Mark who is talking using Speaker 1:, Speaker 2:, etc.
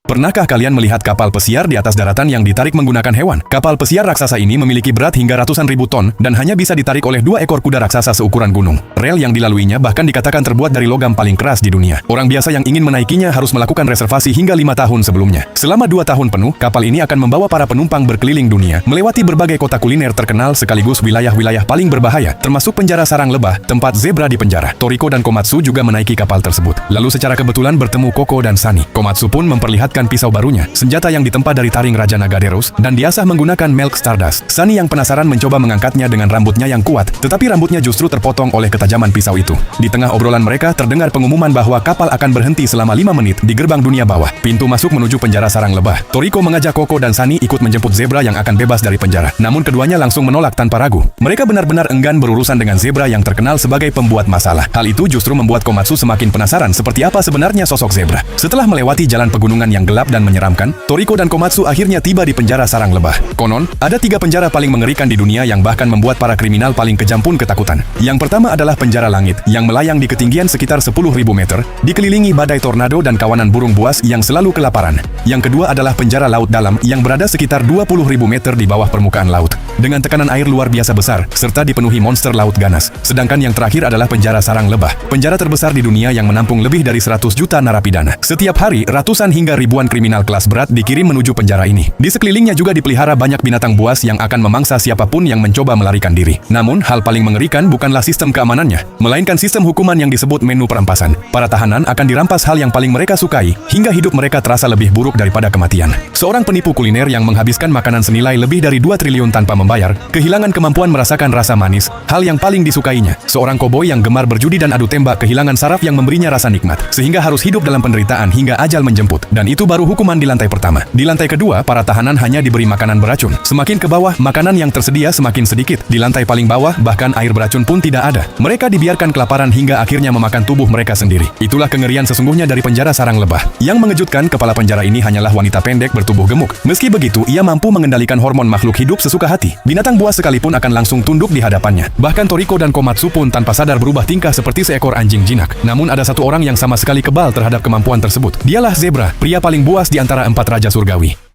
Speaker 1: Pernahkah kalian melihat kapal pesiar di atas daratan yang ditarik menggunakan hewan? Kapal pesiar raksasa ini memiliki berat hingga ratusan ribu ton dan hanya bisa ditarik oleh 2 ekor kuda raksasa seukuran gunung. Rel yang dilaluinya bahkan dikatakan terbuat dari logam paling keras di dunia. Orang biasa yang ingin menaikinya harus melakukan reservasi hingga 5 tahun sebelumnya. Selama 2 tahun penuh, kapal ini akan membawa para penumpang berkeliling dunia, melewati berbagai kota kuliner terkenal sekaligus wilayah-wilayah paling berbahaya, termasuk penjara sarang lebah, tempat zebra di penjara. Toriko dan Komatsu juga menaiki kapal tersebut. Lalu secara kebetulan bertemu Koko dan Sunny. Komatsu pun memperlihatkan pisau barunya, senjata yang ditempa dari taring Raja Nagaderos, dan diasah menggunakan Milk Stardust. Sunny yang penasaran mencoba mengangkatnya dengan rambutnya yang kuat, tetapi rambutnya justru terpotong oleh ketajaman pisau itu. Di tengah obrolan mereka terdengar pengumuman bahwa kapal akan berhenti selama 5 menit di gerbang dunia bawah, pintu masuk menuju penjara sarang lebah. Toriko mengajak Koko dan Sunny ikut menjemput zebra yang akan bebas dari penjara. Namun keduanya langsung menolak tanpa ragu. Mereka benar-benar enggan berurusan dengan zebra yang terkenal sebagai pembuat masalah. Hal itu justru membuat Komatsu semakin penasaran seperti apa sebenarnya sosok zebra. Setelah melewati jalan pegunungan yang gelap dan menyeramkan, Toriko dan Komatsu akhirnya tiba di penjara sarang lebah. Konon, ada 3 penjara paling mengerikan di dunia yang bahkan membuat para kriminal paling kejam pun ketakutan. Yang pertama adalah penjara langit, yang melayang di ketinggian sekitar 10.000 meter, dikelilingi badai tornado dan kawanan burung buas yang selalu kelaparan. Yang kedua adalah penjara laut dalam, yang berada sekitar 20.000 meter di bawah permukaan laut, dengan tekanan air luar biasa besar, serta dipenuhi monster laut ganas. Sedangkan yang terakhir adalah penjara sarang lebah, penjara terbesar di dunia yang menampung lebih dari 100 juta narapidana. Setiap hari, ratusan hingga ribuan kriminal kelas berat dikirim menuju penjara ini. Di sekelilingnya juga dipelihara banyak binatang buas yang akan memangsa siapapun yang mencoba melarikan diri. Namun, hal paling mengerikan bukanlah sistem keamanannya, melainkan sistem hukuman yang disebut menu perampasan. Para tahanan akan dirampas hal yang paling mereka sukai, hingga hidup mereka terasa lebih buruk daripada kematian. Seorang penipu kuliner yang menghabiskan makanan senilai lebih dari 2 triliun tanpa membayar, kehilangan kemampuan merasakan rasa manis, hal yang paling disukainya. Seorang koboi yang gemar berjudi dan adu tembak kehilangan saraf yang memberinya rasa nikmat, sehingga harus hidup dalam penderitaan hingga ajal menjemput. Dan itu baru hukuman di lantai pertama. Di lantai kedua, para tahanan hanya diberi makanan beracun. Semakin ke bawah, makanan yang tersedia semakin sedikit. Di lantai paling bawah, bahkan air beracun pun tidak ada. Mereka dibiarkan kelaparan hingga akhirnya memakan tubuh mereka sendiri. Itulah kengerian sesungguhnya dari penjara sarang lebah. Yang mengejutkan, kepala penjara ini hanyalah wanita pendek bertubuh gemuk. Meski begitu, ia mampu mengendalikan hormon makhluk hidup sesuka hati. Binatang buas sekalipun akan langsung tunduk di hadapannya. Bahkan Toriko dan Komatsu pun tanpa sadar berubah tingkah seperti seekor anjing jinak. Namun ada satu orang yang sama sekali kebal terhadap kemampuan tersebut. Dialah Zebra, pria paling buas di antara 4 raja surgawi.